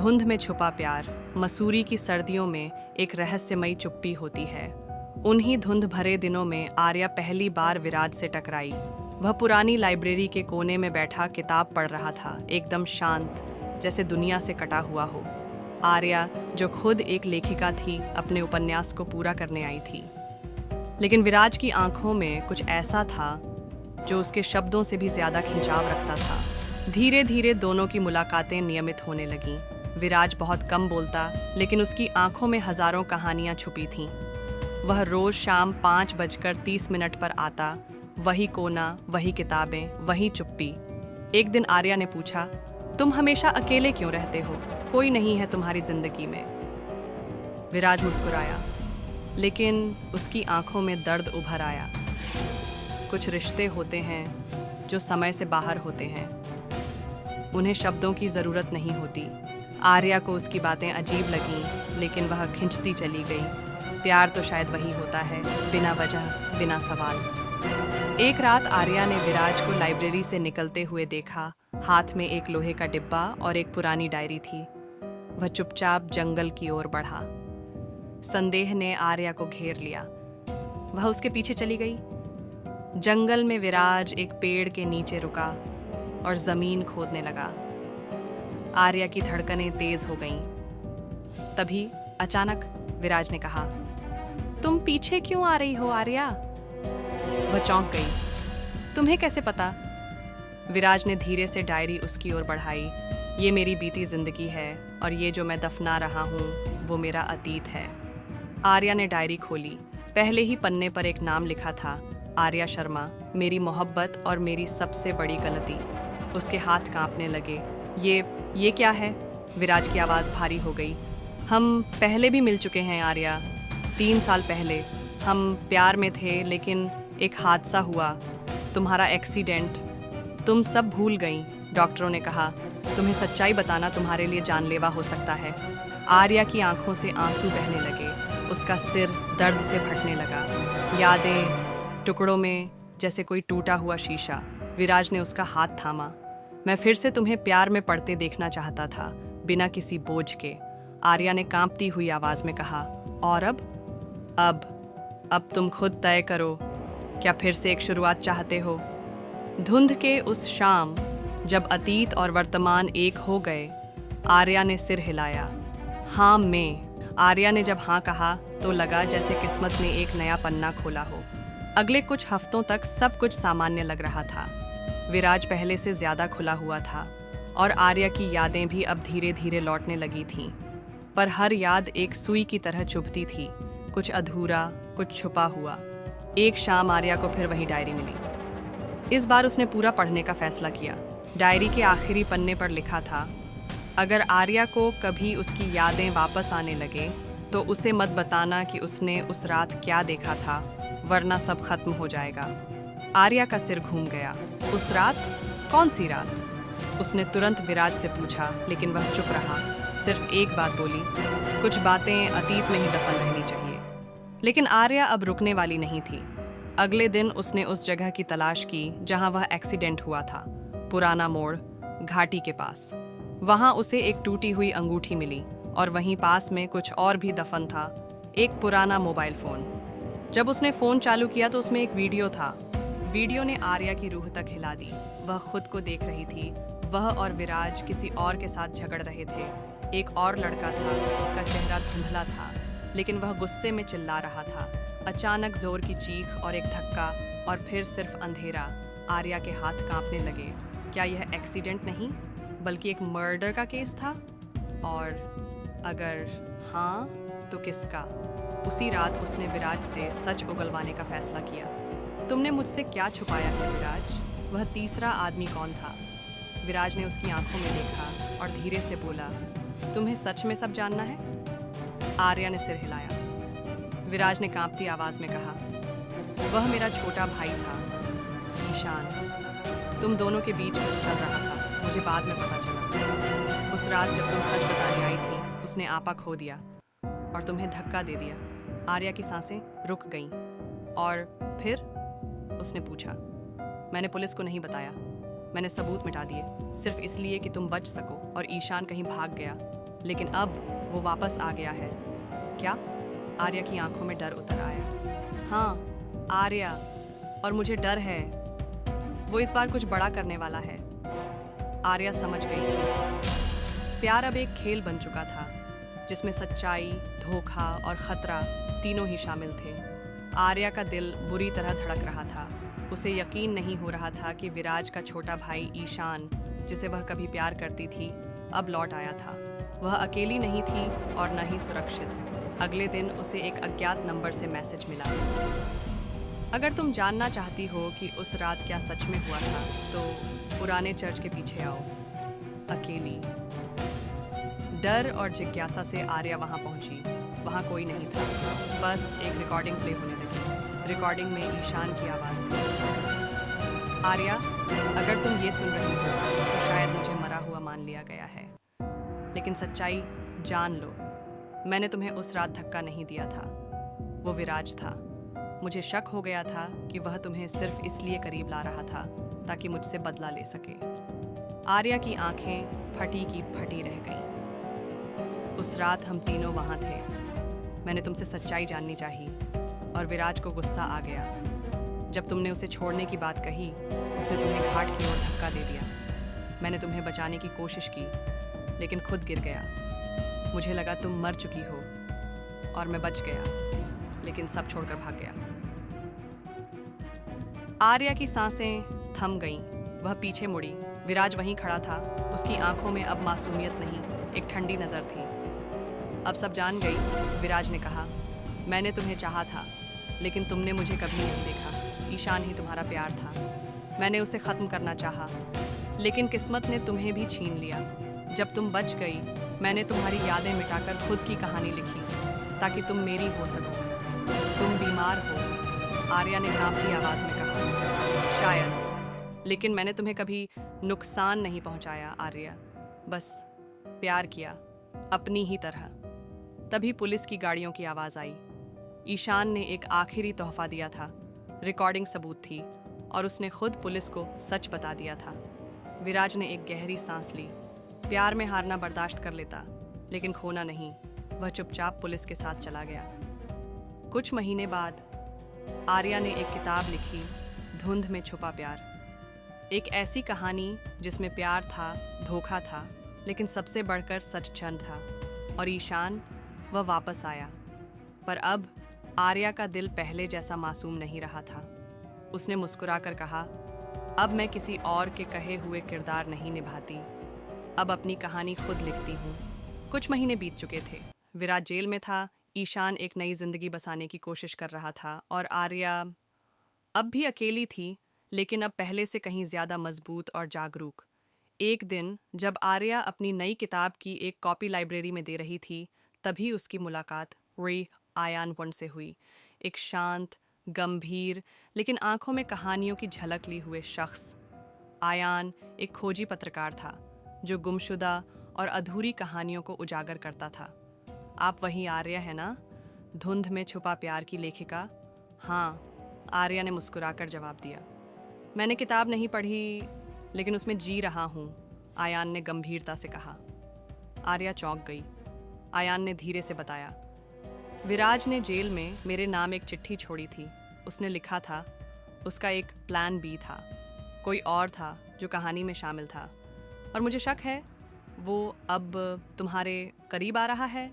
धुंध में छुपा प्यार, मसूरी की सर्दियों में एक रहस्यमयी चुप्पी होती है। उन्हीं धुंध भरे दिनों में आर्या पहली बार विराज से टकराई। वह पुरानी लाइब्रेरी के कोने में बैठा किताब पढ़ रहा था, एकदम शांत, जैसे दुनिया से कटा हुआ हो। आर्या, जो खुद एक लेखिका थी, अपने उपन्यास को पूरा करने आई थी। लेकिन विराज की आंखों में कुछ ऐसा था जो उसके शब्दों से भी ज्यादा खिंचाव रखता था। धीरे धीरे दोनों की मुलाकातें नियमित होने लगीं। विराज बहुत कम बोलता, लेकिन उसकी आंखों में हजारों कहानियां छुपी थीं। वह रोज शाम 5:30 पर आता, वही कोना, वही किताबें, वही चुप्पी। एक दिन आर्या ने पूछा, तुम हमेशा अकेले क्यों रहते हो? कोई नहीं है तुम्हारी जिंदगी में? विराज मुस्कुराया, लेकिन उसकी आंखों में दर्द उभर आया। कुछ रिश्ते होते हैं जो समय से बाहर होते हैं, उन्हें शब्दों की ज़रूरत नहीं होती। आर्या को उसकी बातें अजीब लगीं, लेकिन वह खिंचती चली गई। प्यार तो शायद वही होता है, बिना वजह, बिना सवाल। एक रात आर्या ने विराज को लाइब्रेरी से निकलते हुए देखा। हाथ में एक लोहे का डिब्बा और एक पुरानी डायरी थी। वह चुपचाप जंगल की ओर बढ़ा। संदेह ने आर्या को घेर लिया। वह उसके पीछे चली गई। जंगल में विराज एक पेड़ के नीचे रुका और जमीन खोदने लगा। आर्या की धड़कनें तेज हो गईं। तभी अचानक विराज ने कहा, तुम पीछे क्यों आ रही हो आर्या? वह चौंक गई। तुम्हें कैसे पता? विराज ने धीरे से डायरी उसकी ओर बढ़ाई। ये मेरी बीती जिंदगी है और ये जो मैं दफना रहा हूँ वो मेरा अतीत है। आर्या ने डायरी खोली। पहले ही पन्ने पर एक नाम लिखा था, आर्या शर्मा, मेरी मोहब्बत और मेरी सबसे बड़ी गलती। उसके हाथ कांपने लगे। ये क्या है? विराज की आवाज़ भारी हो गई। हम पहले भी मिल चुके हैं आर्या। 3 साल पहले हम प्यार में थे, लेकिन एक हादसा हुआ, तुम्हारा एक्सीडेंट। तुम सब भूल गई। डॉक्टरों ने कहा तुम्हें सच्चाई बताना तुम्हारे लिए जानलेवा हो सकता है। आर्या की आंखों से आंसू बहने लगे। उसका सिर दर्द से फटने लगा। यादें टुकड़ों में, जैसे कोई टूटा हुआ शीशा। विराज ने उसका हाथ थामा। मैं फिर से तुम्हें प्यार में पड़ते देखना चाहता था, बिना किसी बोझ के। आर्या ने कांपती हुई आवाज में कहा, और अब तुम खुद तय करो, क्या फिर से एक शुरुआत चाहते हो? धुंध के उस शाम, जब अतीत और वर्तमान एक हो गए, आर्या ने सिर हिलाया। हाँ मैं। आर्या ने जब हाँ कहा तो लगा जैसे किस्मत ने एक नया पन्ना खोला हो। अगले कुछ हफ्तों तक सब कुछ सामान्य लग रहा था। विराज पहले से ज्यादा खुला हुआ था और आर्या की यादें भी अब धीरे धीरे लौटने लगी थीं। पर हर याद एक सुई की तरह चुभती थी, कुछ अधूरा, कुछ छुपा हुआ। एक शाम आर्या को फिर वही डायरी मिली। इस बार उसने पूरा पढ़ने का फैसला किया। डायरी के आखिरी पन्ने पर लिखा था, अगर आर्या को कभी उसकी यादें वापस आने लगे तो उसे मत बताना कि उसने उस रात क्या देखा था, वरना सब खत्म हो जाएगा। आर्या का सिर घूम गया। उस रात? कौन सी रात? उसने तुरंत विराज से पूछा, लेकिन वह चुप रहा। सिर्फ एक बात बोली, कुछ बातें अतीत में ही दफन रहनी चाहिए। लेकिन आर्या अब रुकने वाली नहीं थी। अगले दिन उसने उस जगह की तलाश की जहां वह एक्सीडेंट हुआ था। पुराना मोड़, घाटी के पास। वहां उसे एक टूटी हुई अंगूठी मिली और वहीं पास में कुछ और भी दफन था, एक पुराना मोबाइल फोन। जब उसने फोन चालू किया तो उसमें एक वीडियो था। वीडियो ने आर्या की रूह तक हिला दी। वह खुद को देख रही थी। वह और विराज किसी और के साथ झगड़ रहे थे। एक और लड़का था, उसका चेहरा धुंधला था, लेकिन वह गुस्से में चिल्ला रहा था। अचानक जोर की चीख और एक धक्का, और फिर सिर्फ अंधेरा। आर्या के हाथ कांपने लगे। क्या यह एक्सीडेंट नहीं, बल्कि एक मर्डर का केस था? और अगर हाँ, तो किसका? उसी रात उसने विराज से सच उगलवाने का फैसला किया। तुमने मुझसे क्या छुपाया है विराज? वह तीसरा आदमी कौन था? विराज ने उसकी आंखों में देखा और धीरे से बोला, तुम्हें सच में सब जानना है? आर्या ने सिर हिलाया। विराज ने कांपती आवाज में कहा, वह मेरा छोटा भाई था, ईशान। तुम दोनों के बीच कुछ चल रहा था, मुझे बाद में पता चला। उस रात जब तुम सच बताने आई थी, उसने आपा खो दिया और तुम्हें धक्का दे दिया। आर्या की सांसें रुक गईं। और फिर? उसने पूछा। मैंने पुलिस को नहीं बताया। मैंने सबूत मिटा दिए, सिर्फ इसलिए कि तुम बच सको और ईशान कहीं भाग गया। लेकिन अब वो वापस आ गया है। क्या? आर्या की आंखों में डर उतर आया। हाँ, आर्या, और मुझे डर है। वो इस बार कुछ बड़ा करने वाला है। आर्या समझ गई थी। प्यार अब एक खेल बन चुका था, जिसमें सच्चाई, धोखा और खतरा तीनों ही शामिल थे। आर्या का दिल बुरी तरह धड़क रहा था। उसे यकीन नहीं हो रहा था कि विराज का छोटा भाई ईशान, जिसे वह कभी प्यार करती थी, अब लौट आया था। वह अकेली नहीं थी और न ही सुरक्षित। अगले दिन उसे एक अज्ञात नंबर से मैसेज मिला। अगर तुम जानना चाहती हो कि उस रात क्या सच में हुआ था, तो पुराने चर्च के पीछे आओ। अकेली। डर और जिज्ञासा से आर्या वहां पहुंची। वहां कोई नहीं था, बस एक रिकॉर्डिंग प्ले होने लगी। रिकॉर्डिंग में ईशान की आवाज़ थी। आर्या, अगर तुम ये सुन रही हो तो शायद मुझे मरा हुआ मान लिया गया है, लेकिन सच्चाई जान लो, मैंने तुम्हें उस रात धक्का नहीं दिया था। वो विराज था। मुझे शक हो गया था कि वह तुम्हें सिर्फ इसलिए करीब ला रहा था ताकि मुझसे बदला ले सके। आर्या की आंखें फटी की फटी रह गईं। उस रात हम तीनों वहां थे। मैंने तुमसे सच्चाई जाननी चाहिए, और विराज को गुस्सा आ गया। जब तुमने उसे छोड़ने की बात कही, उसने तुम्हें घाट की ओर धक्का दे दिया। मैंने तुम्हें बचाने की कोशिश की, लेकिन खुद गिर गया। मुझे लगा तुम मर चुकी हो, और मैं बच गया, लेकिन सब छोड़कर भाग गया। आर्या की सांसें थम गईं। वह पीछे मुड़ी। विराज वहीं खड़ा था। उसकी आंखों में अब मासूमियत नहीं, एक ठंडी नजर थी। अब सब जान गई, विराज ने कहा। मैंने तुम्हें चाहा था, लेकिन तुमने मुझे कभी नहीं देखा। ईशान ही तुम्हारा प्यार था। मैंने उसे खत्म करना चाहा, लेकिन किस्मत ने तुम्हें भी छीन लिया। जब तुम बच गई, मैंने तुम्हारी यादें मिटाकर खुद की कहानी लिखी, ताकि तुम मेरी हो सको। तुम बीमार हो, आर्या ने कांपती आवाज में कहा। शायद, लेकिन मैंने तुम्हें कभी नुकसान नहीं पहुंचाया आर्या, बस प्यार किया, अपनी ही तरह। तभी पुलिस की गाड़ियों की आवाज आई। ईशान ने एक आखिरी तोहफा दिया था। रिकॉर्डिंग सबूत थी, और उसने खुद पुलिस को सच बता दिया था। विराज ने एक गहरी सांस ली। प्यार में हारना बर्दाश्त कर लेता, लेकिन खोना नहीं। वह चुपचाप पुलिस के साथ चला गया। कुछ महीने बाद आर्या ने एक किताब लिखी, धुंध में छुपा प्यार। एक ऐसी कहानी जिसमें प्यार था, धोखा था, लेकिन सबसे बढ़कर सच क्षण था। और ईशान, वह वापस आया। पर अब आर्या का दिल पहले जैसा मासूम नहीं रहा था। उसने मुस्कुराकर कहा, अब मैं किसी और के कहे हुए किरदार नहीं निभाती। अब अपनी कहानी खुद लिखती हूँ। कुछ महीने बीत चुके थे। विराज जेल में था। ईशान एक नई जिंदगी बसाने की कोशिश कर रहा था, और आर्या अब भी अकेली थी, लेकिन अब पहले से कहीं ज्यादा मजबूत और जागरूक। एक दिन जब आर्या अपनी नई किताब की एक कॉपी लाइब्रेरी में दे रही थी, तभी उसकी मुलाकात रे आयान वन से हुई। एक शांत, गंभीर, लेकिन आंखों में कहानियों की झलक ली हुए शख्स। आयान एक खोजी पत्रकार था, जो गुमशुदा और अधूरी कहानियों को उजागर करता था। आप वही आर्या है ना, धुंध में छुपा प्यार की लेखिका? हाँ, आर्या ने मुस्कुराकर जवाब दिया। मैंने किताब नहीं पढ़ी, लेकिन उसमें जी रहा हूँ, आयान ने गंभीरता से कहा। आर्या चौंक गई। आयान ने धीरे से बताया, विराज ने जेल में मेरे नाम एक चिट्ठी छोड़ी थी। उसने लिखा था, उसका एक प्लान बी था, कोई और था जो कहानी में शामिल था, और मुझे शक है वो अब तुम्हारे करीब आ रहा है।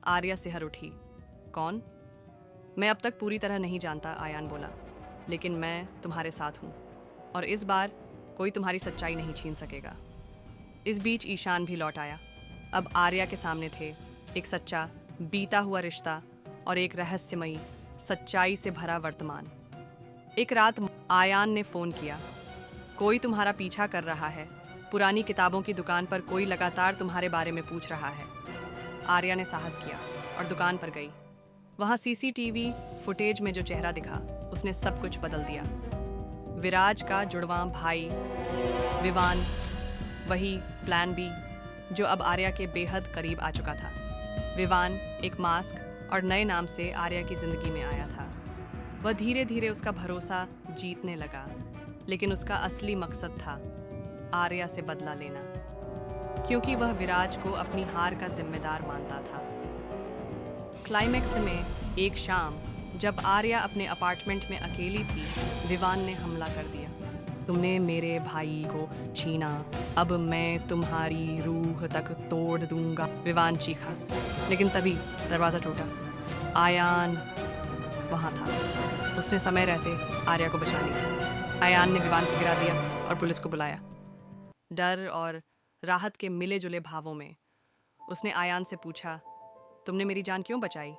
आर्या सिहर उठी। कौन? मैं अब तक पूरी तरह नहीं जानता, आयान बोला, लेकिन मैं तुम्हारे साथ हूँ, और इस बार कोई तुम्हारी सच्चाई नहीं छीन सकेगा। इस बीच ईशान भी लौट आया। अब आर्या के सामने थे एक सच्चा, बीता हुआ रिश्ता और एक रहस्यमयी, सच्चाई से भरा वर्तमान। एक रात आयान ने फ़ोन किया। कोई तुम्हारा पीछा कर रहा है। पुरानी किताबों की दुकान पर कोई लगातार तुम्हारे बारे में पूछ रहा है। आर्या ने साहस किया और दुकान पर गई। वहाँ सीसीटीवी फुटेज में जो चेहरा दिखा, उसने सब कुछ बदल दिया। विराज का जुड़वां भाई विवान, वही प्लान बी, जो अब आर्या के बेहद करीब आ चुका था। विवान एक मास्क और नए नाम से आर्या की जिंदगी में आया था। वह धीरे धीरे उसका भरोसा जीतने लगा, लेकिन उसका असली मकसद था आर्या से बदला लेना। क्योंकि वह विराज को अपनी हार का जिम्मेदार मानता था। क्लाइमेक्स में एक शाम जब आर्या अपने अपार्टमेंट में अकेली थी, विवान ने हमला कर दिया। तुमने मेरे भाई को छीना, अब मैं तुम्हारी रूह तक तोड़ दूंगा, विवान चीखा। लेकिन तभी दरवाज़ा टूटा। आयान वहाँ था। उसने समय रहते आर्या को बचा लिया। आयान ने विवान को गिरा दिया और पुलिस को बुलाया। डर और राहत के मिले जुले भावों में उसने आयान से पूछा, तुमने मेरी जान क्यों बचाई?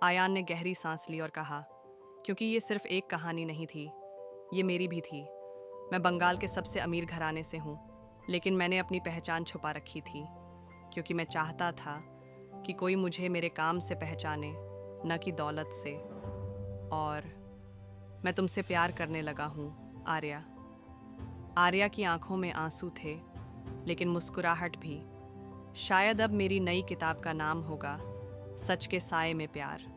आयान ने गहरी सांस ली और कहा, क्योंकि ये सिर्फ एक कहानी नहीं थी, ये मेरी भी थी। मैं बंगाल के सबसे अमीर घराने से हूँ, लेकिन मैंने अपनी पहचान छुपा रखी थी, क्योंकि मैं चाहता था कि कोई मुझे मेरे काम से पहचाने, न कि दौलत से। और मैं तुमसे प्यार करने लगा हूँ, आर्या। आर्या की आंखों में आंसू थे, लेकिन मुस्कुराहट भी। शायद अब मेरी नई किताब का नाम होगा, सच के साए में प्यार।